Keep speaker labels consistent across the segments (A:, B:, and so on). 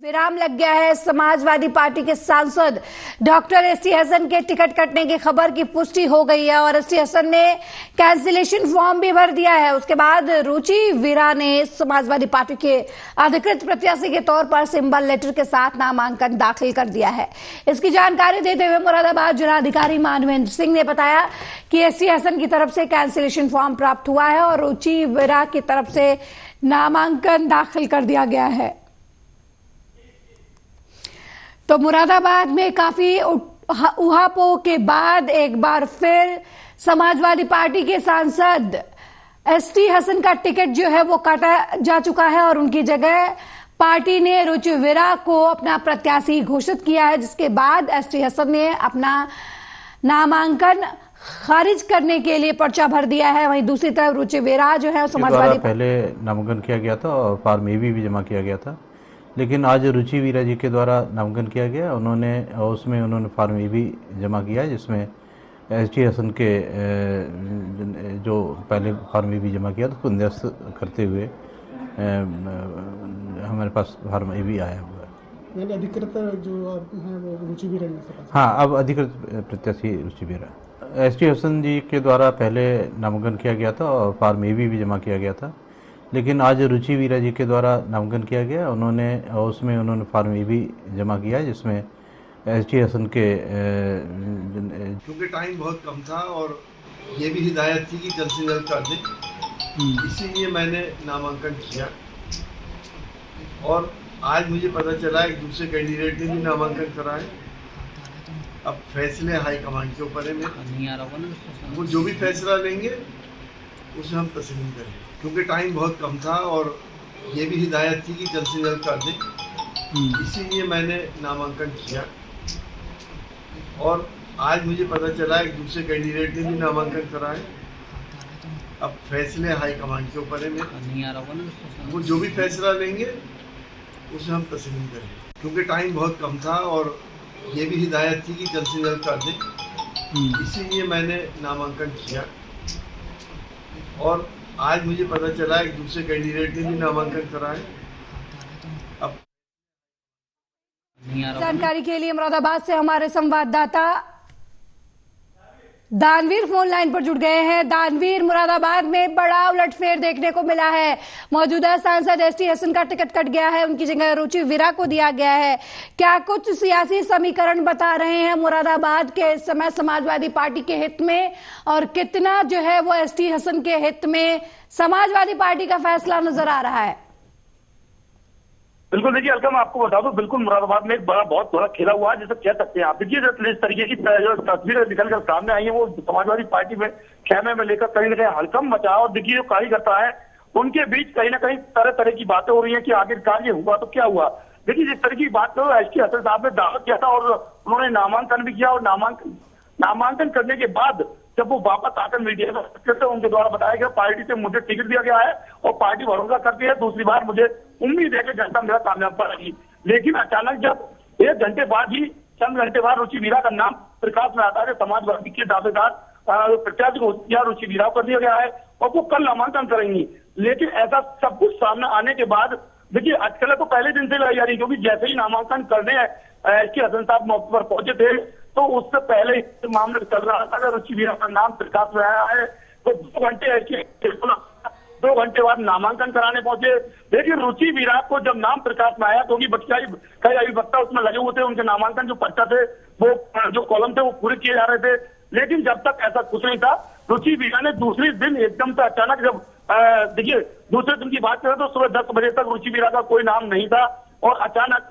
A: विराम लग गया है। समाजवादी पार्टी के सांसद डॉक्टर एसटी हसन के टिकट कटने की खबर की पुष्टि हो गई है और एसटी हसन ने कैंसिलेशन फॉर्म भी भर दिया है। उसके बाद रुचि वीरा ने समाजवादी पार्टी के अधिकृत प्रत्याशी के तौर पर सिंबल लेटर के साथ नामांकन दाखिल कर दिया है। इसकी जानकारी देते हुए मुरादाबाद जिलाधिकारी मानवेंद्र सिंह ने बताया कि एसटी हसन की तरफ से कैंसिलेशन फॉर्म प्राप्त हुआ है और रुचि वीरा की तरफ से नामांकन दाखिल कर दिया गया है। तो मुरादाबाद में काफी उहापोह के बाद एक बार फिर समाजवादी पार्टी के सांसद एसटी हसन का टिकट जो है वो काटा जा चुका है और उनकी जगह पार्टी ने रुचि वीरा को अपना प्रत्याशी घोषित किया है, जिसके बाद एसटी हसन ने अपना नामांकन खारिज करने के लिए पर्चा भर दिया है। वहीं दूसरी तरफ रुचि वीरा जो है समाजवादी
B: पहले नामांकन किया गया था और फॉर्म ए भी जमा किया गया था, लेकिन आज रुचि वीरा जी के द्वारा नामांकन किया गया। उसमें उन्होंने फॉर्म ए भी जमा किया, जिसमें एसटी हसन के जो पहले फॉर्म ए भी जमा किया था उसको निरस्त करते हुए हमारे पास फॉर्म ए भी आया हुआ है।
C: अधिकृत जो है वो रुचि वीरा जी के पास।
B: हाँ, अब अधिकृत प्रत्याशी रुचि वीरा। एसटी हसन जी के द्वारा पहले नामांकन किया गया था और फॉर्म ए भी जमा किया गया था, लेकिन आज रुचि वीरा जी के द्वारा नामांकन किया गया। उसमें उन्होंने फॉर्म ए भी जमा किया, जिसमें एसटी हसन के
D: क्योंकि टाइम बहुत कम था और ये भी हिदायत थी कि जल्द से जल्द कर दें, इसीलिए मैंने नामांकन किया। और आज मुझे पता चला एक दूसरे कैंडिडेट ने भी नामांकन कराए। अब फैसले हाईकमांड के ऊपर है, वो जो भी फैसला लेंगे उसे हम तस्लीम करें, क्योंकि टाइम बहुत कम था और ये भी हिदायत थी कि जल्द से जल्द कर दें, इसीलिए मैंने नामांकन किया। और आज मुझे पता चला एक दूसरे कैंडिडेट ने भी नामांकन कराए। अब फैसले हाईकमांड के ऊपर है, वो जो भी फैसला लेंगे उसे हम तस्लीम करें, क्योंकि टाइम बहुत कम था और ये भी हिदायत थी कि जल्द से जल्द कर दें, इसीलिए मैंने नामांकन किया। और आज मुझे पता चला एक दूसरे कैंडिडेट ने भी नामांकन कराए। अब
A: जानकारी के लिए मुरादाबाद से हमारे संवाददाता दानवीर फोन लाइन पर जुड़ गए हैं। दानवीर, मुरादाबाद में बड़ा उलटफेर देखने को मिला है। मौजूदा सांसद एसटी हसन का टिकट कट गया है, उनकी जगह रुचि वीरा को दिया गया है। क्या कुछ सियासी समीकरण बता रहे हैं मुरादाबाद के इस समय समाजवादी पार्टी के हित में, और कितना जो है वो एसटी हसन के हित में समाजवादी पार्टी का फैसला नजर आ रहा है?
E: बिल्कुल, देखिए अलका, मैं आपको बता दूं, बिल्कुल मुरादाबाद में एक बहुत बड़ा खेला हुआ है, जैसे कह सकते हैं आप। देखिए जिस तरीके की जो तस्वीरें निकल कर सामने आई है, वो समाजवादी पार्टी में खेमे में लेकर कहीं ना कहीं हड़कंप मचा। और देखिए जो कार्यकर्ता है उनके बीच कहीं ना कहीं तरह तरह की बातें हो रही है कि आखिरकार ये हुआ तो क्या हुआ। देखिए जिस तरह की बात करो, एसटी हसन साहब ने दावा किया था और उन्होंने नामांकन भी किया, और नामांकन करने के बाद जब वो वापस आकर मीडिया में उनके द्वारा बताया गया पार्टी से मुझे टिकट दिया गया है और पार्टी भरोसा करती है, दूसरी बार मुझे उम्मीद है कि जनता मेरा कामयाब पड़ेगी। लेकिन अचानक जब एक घंटे बाद ही, चंद घंटे बाद रुचि वीरा का नाम प्रकाश में आता है, समाजवादी के दावेदार प्रत्याशी को रुचि वीरा कर दिया गया है और वो कल नामांकन करेंगी। लेकिन ऐसा सब कुछ सामने आने के बाद देखिए अटकलें तो पहले दिन से लगाई जा रही, क्योंकि जैसे ही नामांकन करने एसटी हसन साहब मौके पर पहुंचे थे तो उससे पहले मामला चल रहा था। रुचि वीरा का नाम प्रकाश में आया है तो 2 घंटे बाद नामांकन कराने पहुंचे। लेकिन रुचि वीरा को जब नाम प्रकाश में आया, क्योंकि कई अधिवक्ता उसमें लगे हुए थे, उनके नामांकन जो पर्चा थे वो जो कॉलम थे वो पूरे किए जा रहे थे। लेकिन जब तक ऐसा कुछ नहीं था, रुचि वीरा ने दूसरे दिन एकदम से अचानक, जब देखिए दूसरे दिन की बात करें तो सुबह 10 बजे तक रुचि वीरा का कोई नाम नहीं था और अचानक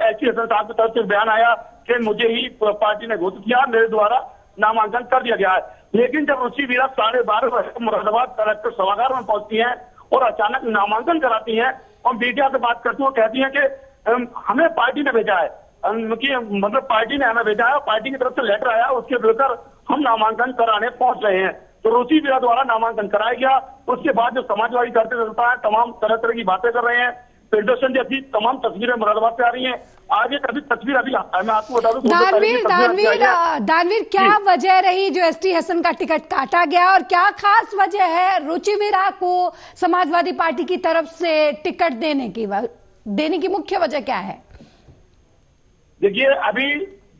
E: एसटी हसन साहब की तरफ से बयान आया कि मुझे ही पार्टी ने घोषित किया, मेरे द्वारा नामांकन कर दिया गया है। लेकिन जब रुचि वीरा 12:30 बजे मुरादाबाद कलेक्टर सभागार में पहुंचती हैं और अचानक नामांकन कराती हैं और मीडिया से बात करती हैं, कहती हैं कि हमें पार्टी ने भेजा है, मतलब पार्टी ने हमें भेजा है, पार्टी की तरफ से लेटर आया, उसके लेकर हम नामांकन कराने पहुंच रहे हैं। तो रुचि वीरा द्वारा नामांकन कराया गया। उसके बाद जो समाजवादी करते जनता है तमाम तरह तरह की बातें कर रहे हैं। प्रदर्शन जैसी तमाम तस्वीरें मुरादाबाद से आ रही हैं। आगे कभी तस्वीर अभी मैं आपको बता दूं,
A: दानवीर क्या वजह रही जो एसटी हसन का टिकट काटा गया, और क्या खास वजह है रुचि वीरा को समाजवादी पार्टी की तरफ से टिकट देने की मुख्य वजह क्या है?
E: देखिए अभी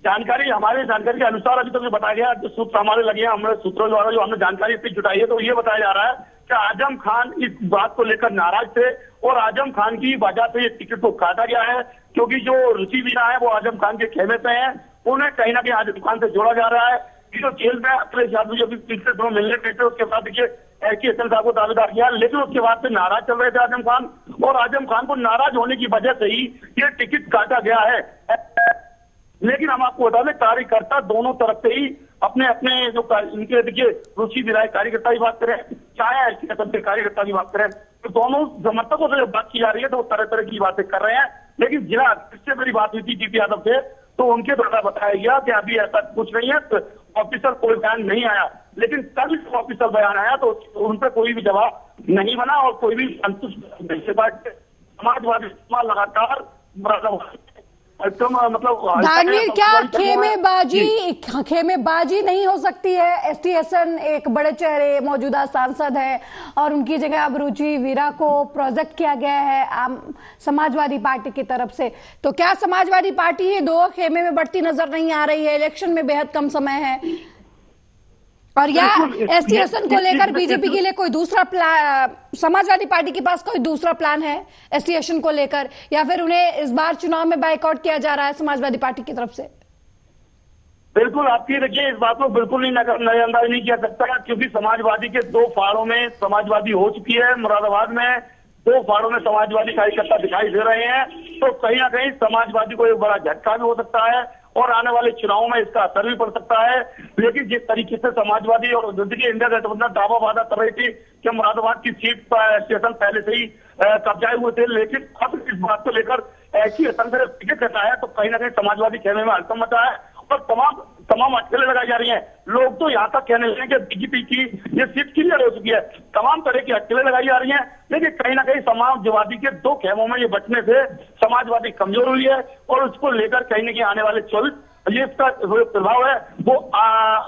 E: हमारे जानकारी के अनुसार अभी तक जो बताया गया, जो सूत्र हमारे लगे हैं, हमारे सूत्रों द्वारा जो हमने जानकारी इतनी जुटाई है, तो ये बताया जा रहा है कि आजम खान इस बात को लेकर नाराज थे और आजम खान की वजह से टिकट को काटा गया है, क्योंकि जो रुचि वीणा है वो आजम खान के खेमे पे हैं, उन्हें कहीं ना कहीं आजम खान से जोड़ा जा रहा है। जो जेल में अखिलेश यादव जो पिछले दोनों मिलने गए थे, उसके बाद देखिए एसटी हसन साहब को दावेदार किया, लेकिन उसके बाद से नाराज चल रहे थे आजम खान, और आजम खान को नाराज होने की वजह से ही ये टिकट काटा गया है। लेकिन हम आपको बता दें, कार्यकर्ता दोनों तरफ से ही अपने अपने जो इनके देखिए रुचि विधायक कार्यकर्ता भी बात करें, चाहे एसटी हसन के कार्यकर्ता भी बात करें, तो दोनों समर्थकों से बात की जा रही है तो वो तरह तरह की बातें कर रहे हैं। लेकिन जिला इससे बड़ी बात हुई थी जीपी यादव से, तो उनके द्वारा बताया गया कि अभी ऐसा कुछ नहीं है, तो ऑफिशियल कोई बयान नहीं आया, लेकिन कल ऑफिशियल बयान आया तो उन पर कोई भी जवाब नहीं बना और कोई भी संतुष्ट नहीं। समाजवादी लगातार
A: दानवीर, क्या खेमेबाजी नहीं हो सकती है? एसटी हसन एक बड़े चेहरे मौजूदा सांसद है और उनकी जगह अब रुचि वीरा को प्रोजेक्ट किया गया है आम समाजवादी पार्टी की तरफ से, तो क्या समाजवादी पार्टी ये दो खेमे में बढ़ती नजर नहीं आ रही है? इलेक्शन में बेहद कम समय है, और या एसटी हसन को लेकर बीजेपी के लिए कोई दूसरा प्लान, समाजवादी पार्टी के पास कोई दूसरा प्लान है एसटी हसन को लेकर, या फिर उन्हें इस बार चुनाव में बाइकआउट किया जा रहा है समाजवादी पार्टी की तरफ से?
E: बिल्कुल, आपकी देखिए इस बात को बिल्कुल नहीं नजरअंदाज नहीं किया सकता, क्योंकि समाजवादी के 2 फाड़ों में समाजवादी हो चुकी है। मुरादाबाद में 2 फाड़ों में समाजवादी कार्यकर्ता दिखाई दे रहे हैं, तो कहीं ना कहीं समाजवादी को एक बड़ा झटका भी हो सकता है और आने वाले चुनावों में इसका असर भी पड़ सकता है। लेकिन जिस तरीके से समाजवादी और इंडिया गठबंधन दावा वादा कर रही थी कि मुरादाबाद की सीट पर स्टेशन पहले से ही कब्जाए हुए थे, लेकिन अब इस बात को लेकर एसटी हसन से टिकट कटा है तो कहीं ना कहीं समाजवादी खेमे में हड़कंप मचा है और तमाम अटकलें लगाई जा रही हैं। लोग तो यहाँ तक कहने लगे कि बीजेपी की ये सीट क्लियर हो चुकी है, तमाम तरह की अटकलें लगाई जा रही हैं, लेकिन कहीं ना कहीं समाजवादी के 2 खेमों में ये बचने से समाजवादी कमजोर हुई है और उसको लेकर कहीं ना कहीं आने वाले 24 ये इसका प्रभाव है वो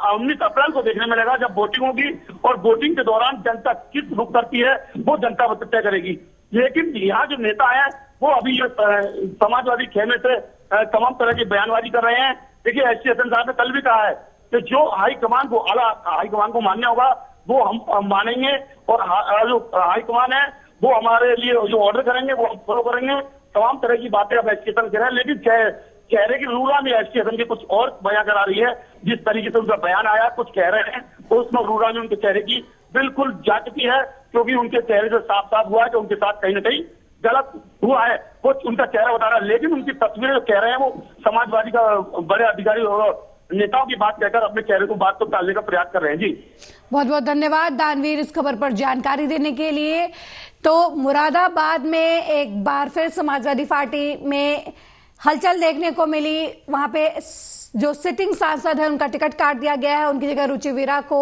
E: 19 अप्रैल को देखने मिलेगा, जब वोटिंग होगी और वोटिंग के दौरान जनता किस रुख करती है वो जनता तय करेगी। लेकिन यहाँ जो नेता है वो अभी ये समाजवादी खेमे से तमाम तरह की बयानबाजी कर रहे हैं। देखिए एसटी हसन साहब ने कल भी कहा है कि जो हाईकमान को हाईकमान को मानना होगा वो हम मानेंगे, और जो हाईकमान है वो हमारे लिए जो ऑर्डर करेंगे वो हम फॉलो करेंगे। तमाम तरह की बातें अब एसटी हसन कह रहे हैं, लेकिन चेहरे की रूरा में एसटी हसन की कुछ और बयां करा रही है। जिस तरीके से उनका बयान आया कुछ कह रहे हैं तो उसमें रूरा में उनके चेहरे की बिल्कुल जा चुकी है, क्योंकि उनके चेहरे से साफ साफ हुआ है कि उनके साथ कहीं ना कहीं गलत हुआ है, वो उनका चेहरा बता रहा है। लेकिन उनकी तस्वीरें जो कह रहे हैं वो समाजवादी का बड़े अधिकारी और नेताओं की बात कहकर अपने चेहरे को बात को टालने का प्रयास कर रहे हैं। जी
A: बहुत बहुत धन्यवाद दानवीर इस खबर पर जानकारी देने के लिए। तो मुरादाबाद में एक बार फिर समाजवादी पार्टी में हलचल देखने को मिली, वहां पे जो सिटिंग सांसद है उनका टिकट काट दिया गया है, उनकी जगह रुचि वीरा को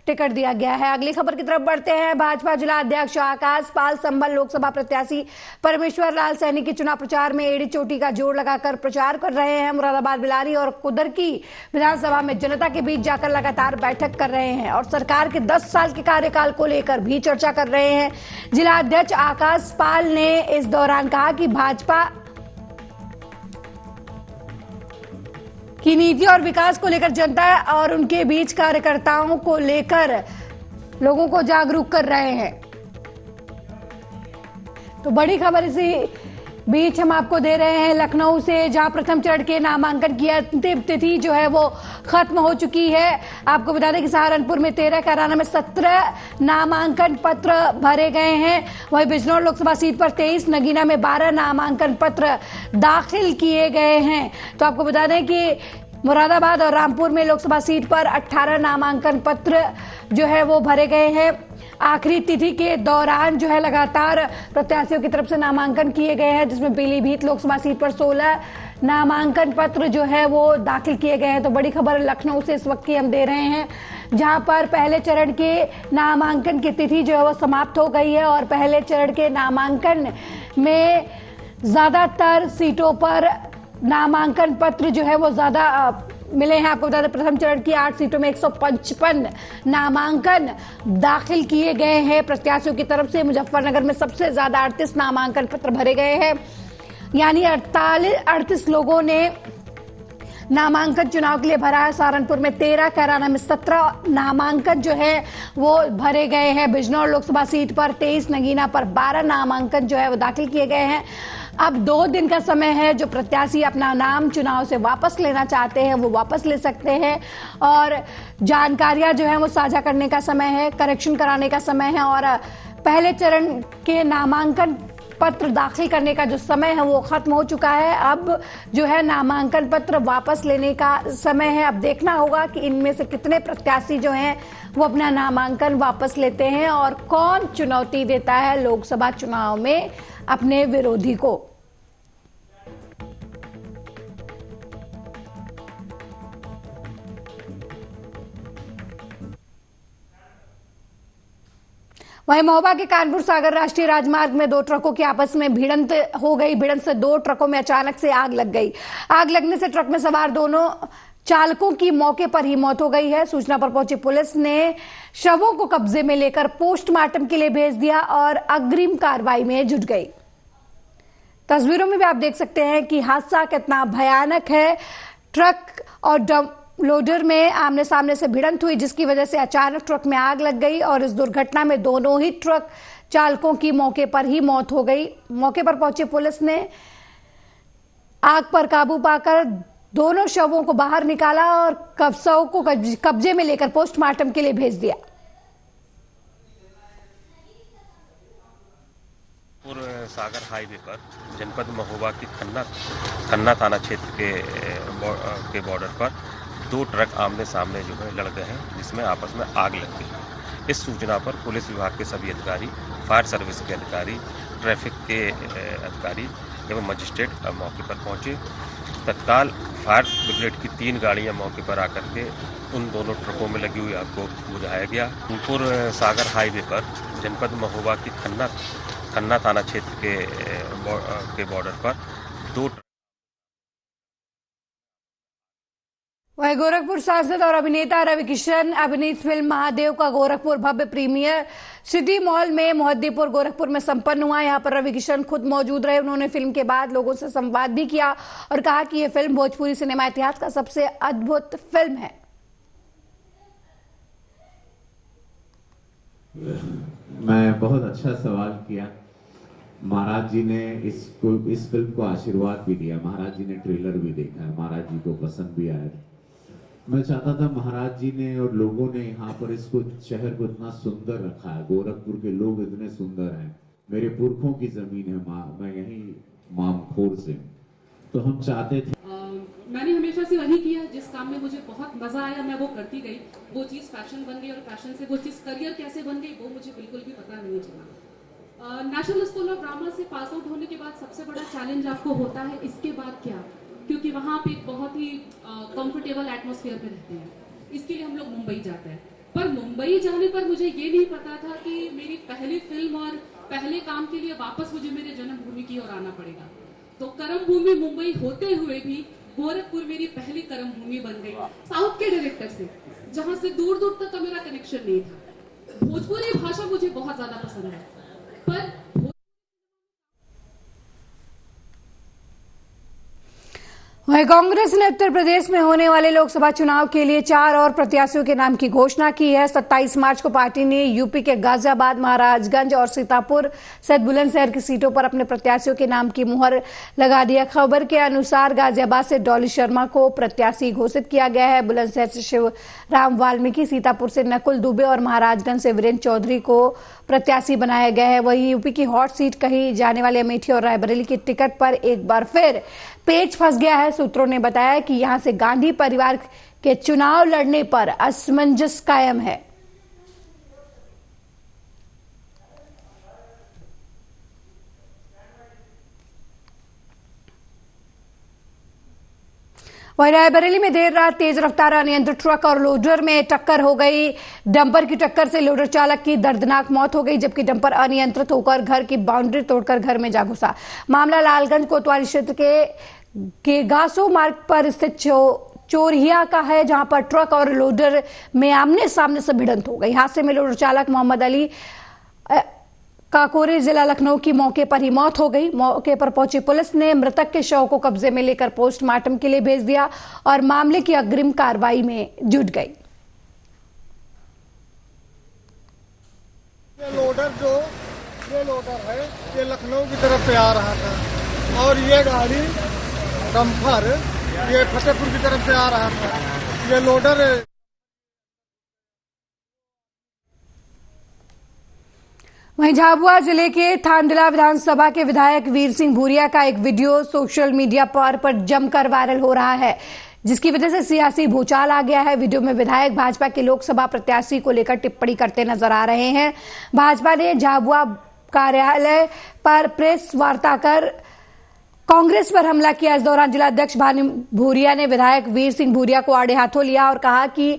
A: टिकट दिया गया है। अगली खबर की तरफ बढ़ते हैं। भाजपा जिला अध्यक्ष आकाश पाल, संभल लोकसभा प्रत्याशी परमेश्वर लाल सैनी के चुनाव प्रचार में एड़ी चोटी का जोर लगाकर प्रचार कर रहे हैं। मुरादाबाद, बिलारी और कुदरकी विधानसभा में जनता के बीच जाकर लगातार बैठक कर रहे हैं और सरकार के 10 साल के कार्यकाल को लेकर भी चर्चा कर रहे हैं। जिला अध्यक्ष आकाश पाल ने इस दौरान कहा कि भाजपा की नीति और विकास को लेकर जनता और उनके बीच कार्यकर्ताओं को लेकर लोगों को जागरूक कर रहे हैं। तो बड़ी खबर इसी बीच हम आपको दे रहे हैं लखनऊ से, जहां प्रथम चरण के नामांकन की अंतिम तिथि जो है वो खत्म हो चुकी है। आपको बता दें कि सहारनपुर में 13, कैराना में 17 नामांकन पत्र भरे गए हैं। वहीं बिजनौर लोकसभा सीट पर 23, नगीना में 12 नामांकन पत्र दाखिल किए गए हैं। तो आपको बता दें कि मुरादाबाद और रामपुर में लोकसभा सीट पर 18 नामांकन पत्र जो है वो भरे गए हैं। आखिरी तिथि के दौरान जो है लगातार प्रत्याशियों की तरफ से नामांकन किए गए हैं, जिसमें पीलीभीत लोकसभा सीट पर 16 नामांकन पत्र जो है वो दाखिल किए गए हैं। तो बड़ी खबर लखनऊ से इस वक्त की हम दे रहे हैं, जहां पर पहले चरण के नामांकन की तिथि जो है वो समाप्त हो गई है और पहले चरण के नामांकन में ज्यादातर सीटों पर नामांकन पत्र जो है वो ज्यादा मिले हैं। आपको बता दें प्रथम चरण की 8 सीटों में 155 नामांकन दाखिल किए गए हैं प्रत्याशियों की तरफ से। मुजफ्फरनगर में सबसे ज्यादा 38 नामांकन पत्र भरे गए हैं, यानी 38 लोगों ने नामांकन चुनाव के लिए भरा है। सहारनपुर में 13, कैराना में 17 नामांकन जो है वो भरे गए हैं। बिजनौर लोकसभा सीट पर 23, नगीना पर 12 नामांकन जो है वो दाखिल किए गए हैं। अब 2 दिन का समय है। जो प्रत्याशी अपना नाम चुनाव से वापस लेना चाहते हैं वो वापस ले सकते हैं और जानकारियां जो है वो साझा करने का समय है, करेक्शन कराने का समय है और पहले चरण के नामांकन पत्र दाखिल करने का जो समय है वो खत्म हो चुका है। अब जो है नामांकन पत्र वापस लेने का समय है। अब देखना होगा कि इनमें से कितने प्रत्याशी जो हैं वो अपना नामांकन वापस लेते हैं और कौन चुनौती देता है लोकसभा चुनाव में अपने विरोधी को। वहीं महोबा के कानपुर सागर राष्ट्रीय राजमार्ग में 2 ट्रकों की आपस में भिड़ंत हो गई। भिड़ंत से 2 ट्रकों में अचानक से आग लग गई। आग लगने से ट्रक में सवार दोनों चालकों की मौके पर ही मौत हो गई है। सूचना पर पहुंची पुलिस ने शवों को कब्जे में लेकर पोस्टमार्टम के लिए भेज दिया और अग्रिम कार्रवाई में जुट गई। तस्वीरों में भी आप देख सकते हैं कि हादसा कितना भयानक है। ट्रक और डंप लोडर में आमने सामने से भिड़ंत हुई जिसकी वजह से अचानक ट्रक में आग लग गई और इस दुर्घटना में दोनों ही ट्रक चालकों की मौके पर ही मौत हो गई। मौके पर पहुंची पुलिस ने आग पर काबू पाकर दोनों शवों को बाहर निकाला और शवों को कब्जे में लेकर पोस्टमार्टम के लिए भेज दिया।
F: सागर हाईवे पर जनपद महोबा की खन्ना थाना क्षेत्र के बॉर्डर पर 2 ट्रक आमने सामने जो है लड़ गए हैं जिसमें आपस में आग लग गई। इस सूचना पर पुलिस विभाग के सभी अधिकारी, फायर सर्विस के अधिकारी, ट्रैफिक के अधिकारी एवं मजिस्ट्रेट मौके पर पहुंचे। तत्काल फायर ब्रिगेड की 3 गाड़ियां मौके पर आकर के उन दोनों ट्रकों में लगी हुई आग को बुझाया गया। कानपुर सागर हाईवे पर जनपद महोबा की खन्ना थाना क्षेत्र के बॉर्डर पर 2
A: वहीं गोरखपुर सांसद और अभिनेता रवि किशन अभिनीत फिल्म महादेव का गोरखपुर भव्य प्रीमियर सिटी मॉल में मोहद्दीपुर गोरखपुर में संपन्न हुआ। यहां पर रवि किशन खुद मौजूद रहे। उन्होंने फिल्म के बाद लोगों से संवाद भी किया और कहा कि यह फिल्म भोजपुरी सिनेमा इतिहास का सबसे अद्भुत फिल्म है।
G: मैं बहुत अच्छा सवाल किया। महाराज जी ने इस फिल्म को आशीर्वाद भी दिया। महाराज जी ने ट्रेलर भी देखा है, महाराज जी को पसंद भी आया। मैं चाहता था महाराज जी ने और लोगों ने यहाँ पर इसको शहर को इतना सुंदर रखा है। गोरखपुर के लोग इतने सुंदर हैं। मेरे पुरखों की जमीन है, मैं यही मामखोर से, तो हम चाहते थे।
H: मैंने हमेशा से वही किया जिस काम में मुझे बहुत मजा आया मैं वो करती गई। वो चीज फैशन बन गई और फैशन से वो चीज करियर कैसे बन गई वो मुझे बिल्कुल भी पता नहीं चला। नेशनल स्कूल ऑफ ड्रामा से पास आउट होने के बाद सबसे बड़ा चैलेंज आपको होता है इसके बाद क्या, क्योंकि वहाँ पे एक बहुत ही कंफर्टेबल एटमॉस्फेयर पे रहते हैं। इसके लिए हम लोग मुंबई जाते हैं। पर मुंबई जाने पर मुझे ये नहीं पता था कि मेरी पहली फिल्म और पहले काम के लिए वापस मुझे मेरे जन्मभूमि की ओर आना पड़ेगा। तो कर्म भूमि मुंबई होते हुए भी गोरखपुर मेरी पहली कर्म भूमि बन गई। साउथ के डायरेक्टर से, जहाँ से दूर दूर तक का मेरा कनेक्शन नहीं था। भोजपुरी भाषा मुझे बहुत ज्यादा पसंद है, पर
A: वहीं कांग्रेस ने उत्तर प्रदेश में होने वाले लोकसभा चुनाव के लिए 4 और प्रत्याशियों के नाम की घोषणा की है। 27 मार्च को पार्टी ने यूपी के गाजियाबाद, महाराजगंज और सीतापुर सहित बुलंदशहर की सीटों पर अपने प्रत्याशियों के नाम की मुहर लगा दिया। खबर के अनुसार गाजियाबाद से डॉली शर्मा को प्रत्याशी घोषित किया गया है। बुलंदशहर से शिवराम वाल्मीकि, सीतापुर से नकुल दुबे और महाराजगंज से वीरेंद्र चौधरी को प्रत्याशी बनाया गया है। वहीं यूपी की हॉट सीट कही जाने वाली अमेठी और रायबरेली की टिकट पर एक बार फिर पेच फंस गया है। सूत्रों ने बताया कि यहां से गांधी परिवार के चुनाव लड़ने पर असमंजस कायम है। वहीं रायबरेली में देर रात तेज रफ्तार अनियंत्रित ट्रक और लोडर में टक्कर हो गई। डंपर की टक्कर से लोडर चालक की दर्दनाक मौत हो गई, जबकि डंपर अनियंत्रित होकर घर की बाउंड्री तोड़कर घर में जा घुसा। मामला लालगंज कोतवाली क्षेत्र के गासो मार्ग पर स्थित चोरिया का है, जहां पर ट्रक और लोडर में आमने सामने से भिड़ंत हो गई। हादसे में लोडर चालक मोहम्मद अली काकोरी जिला लखनऊ की मौके पर ही मौत हो गई। मौके पर पहुंची पुलिस ने मृतक के शव को कब्जे में लेकर पोस्टमार्टम के लिए भेज दिया और मामले की अग्रिम कार्रवाई में जुट गई।
C: ये लोडर है, ये लखनऊ की तरफ से आ रहा था और ये गाड़ी डंपर ये फतेहपुर की तरफ से आ रहा था। ये लोडर
A: वहीं झाबुआ जिले के थांदला विधानसभा के विधायक वीर सिंह भूरिया का एक वीडियो सोशल मीडिया पर जमकर वायरल हो रहा है, जिसकी वजह से सियासी भूचाल आ गया है। वीडियो में विधायक भाजपा के लोकसभा प्रत्याशी को लेकर टिप्पणी करते नजर आ रहे हैं। भाजपा ने झाबुआ कार्यालय पर प्रेस वार्ता कर कांग्रेस पर हमला किया। इस दौरान जिलाध्यक्ष भानु भूरिया ने विधायक वीर सिंह भूरिया को आड़े हाथों लिया और कहा कि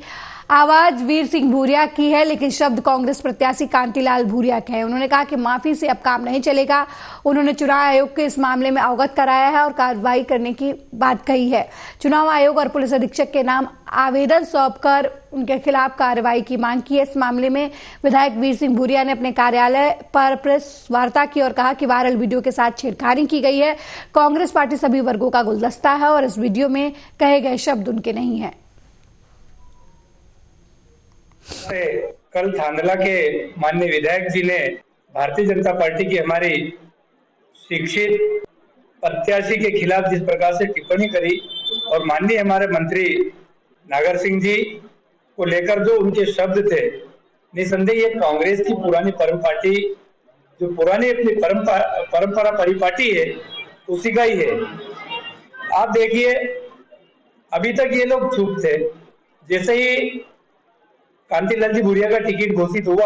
A: आवाज वीर सिंह भूरिया की है, लेकिन शब्द कांग्रेस प्रत्याशी कांतिलाल भूरिया के हैं। उन्होंने कहा कि माफी से अब काम नहीं चलेगा। उन्होंने चुनाव आयोग को इस मामले में अवगत कराया है और कार्रवाई करने की बात कही है। चुनाव आयोग और पुलिस अधीक्षक के नाम आवेदन सौंपकर उनके खिलाफ कार्रवाई की मांग की है। इस मामले में विधायक वीर सिंह भूरिया ने अपने कार्यालय पर प्रेस वार्ता की और कहा कि वायरल वीडियो के साथ छेड़खानी की गई है। कांग्रेस पार्टी सभी वर्गों का गुलदस्ता है और इस वीडियो में कहे गए शब्द उनके नहीं है।
I: कल थांदला के माननीय विधायक जी ने भारतीय जनता पार्टी की हमारी शिक्षित प्रत्याशी के खिलाफ जिस प्रकार से टिप्पणी करी और माननीय हमारे मंत्री नागर सिंह जी को लेकर जो उनके शब्द थे, निसंदेह ये कांग्रेस की पुरानी परम पार्टी जो पुरानी अपनी परंपरा परिपाटी है उसी का ही है। आप देखिए अभी तक ये लोग चुप थे, जैसे ही कांतिलाल जी भूरिया का टिकट घोषित हुआ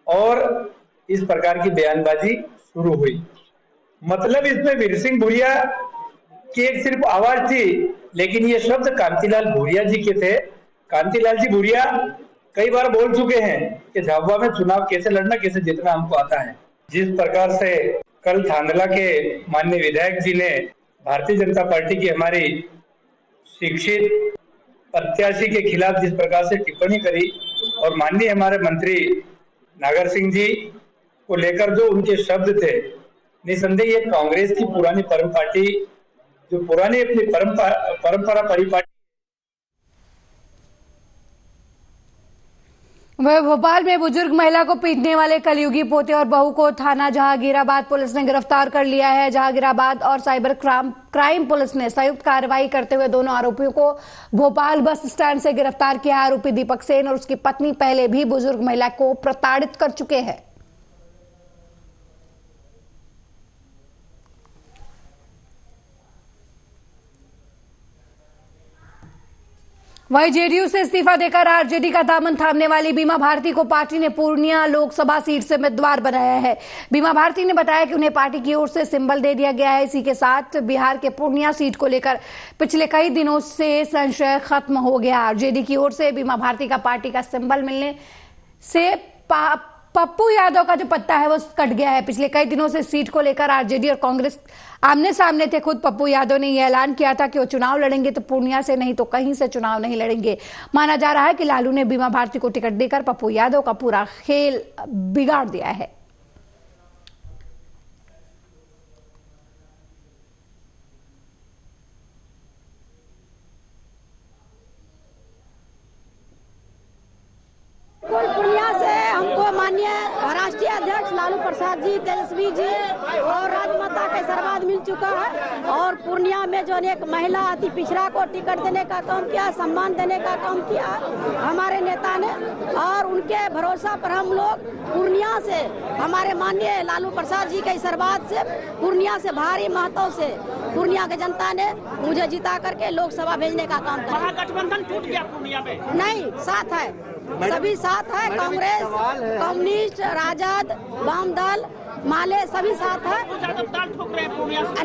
I: और इस प्रकार की बयानबाजी शुरू हुई। मतलब इसमें वीर सिंह भूरिया की एक सिर्फ आवाज थी, लेकिन ये शब्द कांतिलाल भूरिया जी के थे। कांतिलाल जी भूरिया कई बार बोल चुके हैं कि झाबुआ में चुनाव कैसे लड़ना कैसे जीतना हमको आता है। जिस प्रकार से कल थांदला के माननीय विधायक जी ने भारतीय जनता पार्टी की हमारी शिक्षित प्रत्याशी के खिलाफ जिस प्रकार से टिप्पणी करी और माननीय हमारे मंत्री नागर सिंह जी को लेकर जो उनके शब्द थे, निसंदेह ये कांग्रेस की पुरानी परम पार्टी जो पुरानी अपनी परंपरा परिपाटी।
A: वह भोपाल में बुजुर्ग महिला को पीटने वाले कलयुगी पोते और बहू को थाना जहांगीराबाद पुलिस ने गिरफ्तार कर लिया है। जहांगीराबाद और साइबर क्राइम पुलिस ने संयुक्त कार्रवाई करते हुए दोनों आरोपियों को भोपाल बस स्टैंड से गिरफ्तार किया। आरोपी दीपक सेन और उसकी पत्नी पहले भी बुजुर्ग महिला को प्रताड़ित कर चुके हैं। वहीं जेडीयू से इस्तीफा देकर आरजेडी का दामन थामने वाली बीमा भारती को पार्टी ने पूर्णिया लोकसभा सीट से उम्मीदवार बनाया है। बीमा भारती ने बताया कि उन्हें पार्टी की ओर से सिंबल दे दिया गया है। इसी के साथ बिहार के पूर्णिया सीट को लेकर पिछले कई दिनों से संशय खत्म हो गया। आरजेडी की ओर से बीमा भारती का पार्टी का सिंबल मिलने से पप्पू यादव का जो पत्ता है वो कट गया है। पिछले कई दिनों से सीट को लेकर आरजेडी और कांग्रेस आमने सामने थे। खुद पप्पू यादव ने यह ऐलान किया था कि वो चुनाव लड़ेंगे तो पूर्णिया से, नहीं तो कहीं से चुनाव नहीं लड़ेंगे। माना जा रहा है कि लालू ने बीमा भारती को टिकट देकर पप्पू यादव का पूरा खेल बिगाड़ दिया है।
J: पूर्णिया से हमको माननीय राष्ट्रीय अध्यक्ष लालू प्रसाद जी, तेजस्वी जी और राजमाता का आशीर्वाद मिल चुका है और पूर्णिया में जो एक महिला अति पिछड़ा को टिकट देने का काम किया, सम्मान देने का काम किया हमारे नेता ने और उनके भरोसा पर हम लोग पूर्णिया से हमारे माननीय लालू प्रसाद जी के आशीर्वाद से पूर्णिया से भारी महत्व से पूर्णिया की जनता ने मुझे जिता करके लोकसभा भेजने का काम किया।
K: महागठबंधन टूट गया पूर्णिया में?
J: नहीं, साथ है, सभी साथ है। कांग्रेस, कम्युनिस्ट, राजद, वाम दल, माले सभी साथ है।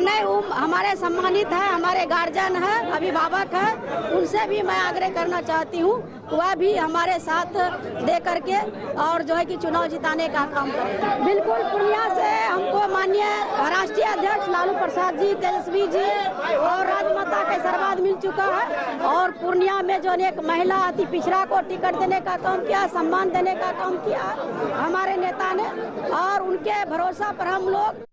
J: नहीं, वो हमारे सम्मानित है, हमारे गार्जियन है, अभिभावक है, उनसे भी मैं आग्रह करना चाहती हूँ वह भी हमारे साथ दे करके और जो है कि चुनाव जिताने का काम करें। बिल्कुल पूर्णिया से हमको माननीय राष्ट्रीय अध्यक्ष लालू प्रसाद जी, तेजस्वी जी और राजमाता का आशीर्वाद मिल चुका है और पूर्णिया में जो एक महिला अति पिछड़ा को टिकट देने का काम किया, सम्मान देने का काम किया हमारे नेता ने और उनके भरोसा पर हम लोग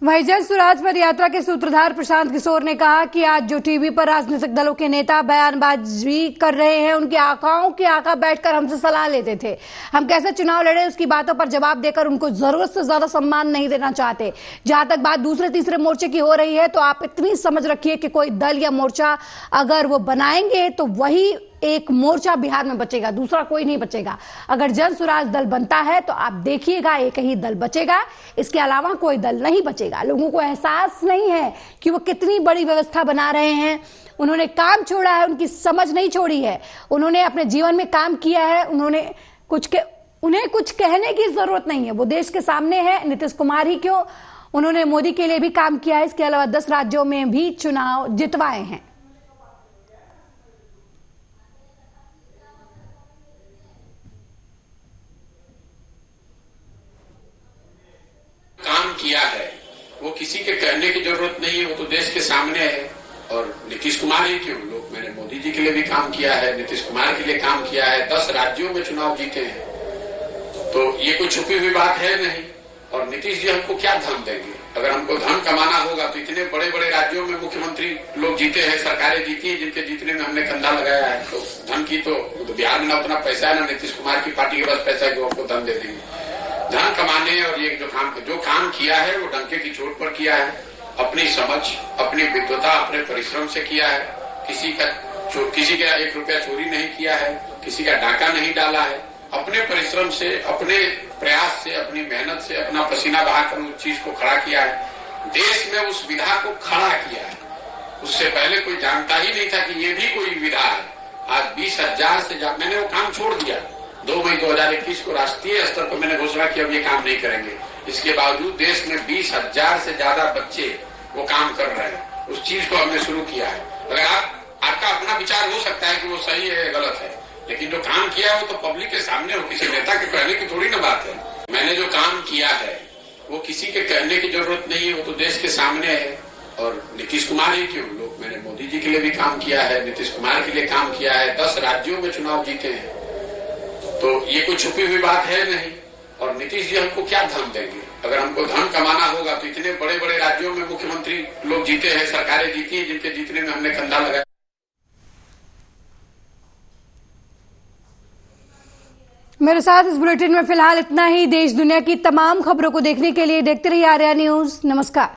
A: वहीं जन स्वराज पद यात्रा के सूत्रधार प्रशांत किशोर ने कहा कि आज जो टीवी पर राजनीतिक दलों के नेता बयानबाजी कर रहे हैं, उनकी आकाओं की आका बैठकर हमसे सलाह लेते थे। हम कैसे चुनाव लड़े उसकी बातों पर जवाब देकर उनको जरूरत से ज्यादा सम्मान नहीं देना चाहते। जहां तक बात दूसरे तीसरे मोर्चे की हो रही है, तो आप इतनी समझ रखिए कि कोई दल या मोर्चा अगर वो बनाएंगे तो वही एक मोर्चा बिहार में बचेगा, दूसरा कोई नहीं बचेगा। अगर जन स्वराज दल बनता है तो आप देखिएगा एक ही दल बचेगा, इसके अलावा कोई दल नहीं बचेगा। लोगों को एहसास नहीं है कि वो कितनी बड़ी व्यवस्था बना रहे हैं। उन्होंने काम छोड़ा है, उनकी समझ नहीं छोड़ी है। उन्होंने अपने जीवन में काम किया है, उन्हें कुछ कहने की जरूरत नहीं है। वो देश के सामने है। नीतीश कुमार ही क्यों, उन्होंने मोदी के लिए भी काम किया है। इसके अलावा 10 राज्यों में भी चुनाव जितवाए हैं।
L: काम किया है, वो किसी के कहने की जरूरत नहीं है, वो तो देश के सामने है। और नीतीश कुमार ही क्यों, लोग मैंने मोदी जी के लिए भी काम किया है, नीतीश कुमार के लिए काम किया है, 10 राज्यों में चुनाव जीते हैं, तो ये कोई छुपी हुई बात है नहीं। और नीतीश जी हमको क्या धन देंगे? अगर हमको धन कमाना होगा तो इतने बड़े बड़े राज्यों में मुख्यमंत्री लोग जीते हैं, सरकारें जीती हैं, जिनके जीतने में हमने कंधा लगाया है। तो धन की तो बिहार में ना उतना पैसा है, ना नीतीश कुमार की पार्टी के पास पैसा है जो हमको धन दे देंगे। धन कमाने और ये जो काम किया है वो डंके की चोट पर किया है, अपनी समझ, अपनी विद्वता, अपने परिश्रम से किया है। किसी का 1 रुपया चोरी नहीं किया है, किसी का डाका नहीं डाला है। अपने परिश्रम से, अपने प्रयास से, अपनी मेहनत से, अपना पसीना बहाकर उस चीज को खड़ा किया है। देश में उस विधा को खड़ा किया है। उससे पहले कोई जानता ही नहीं था कि ये भी कोई विधा है। आज 20,000 से ज्यादा मैंने वो काम छोड़ दिया। 2 मई 2021 को राष्ट्रीय स्तर पर मैंने घोषणा की अब ये काम नहीं करेंगे। इसके बावजूद देश में 20,000 से ज्यादा बच्चे वो काम कर रहे हैं। उस चीज को हमने शुरू किया है। अगर आपका अपना विचार हो सकता है कि वो सही है गलत है, लेकिन जो काम किया है वो तो पब्लिक के सामने हो, किसी नेता के कहने की थोड़ी ना बात है। मैंने जो काम किया है वो किसी के कहने की जरूरत नहीं है, वो तो देश के सामने है। और नीतीश कुमार ही क्यों, लोग मैंने मोदी जी के लिए भी काम किया है, नीतीश कुमार के लिए काम किया है, 10 राज्यों में चुनाव जीते हैं, तो ये कोई छुपी हुई बात है नहीं। और नीतीश जी हमको क्या धन देंगे? अगर हमको धन कमाना होगा तो इतने बड़े बड़े राज्यों में मुख्यमंत्री लोग जीते हैं, सरकारें जीती हैं, जिनके जीतने में हमने कंधा लगाया।
A: मेरे साथ इस बुलेटिन में फिलहाल इतना ही। देश दुनिया की तमाम खबरों को देखने के लिए देखते रहिए आर्या न्यूज। नमस्कार।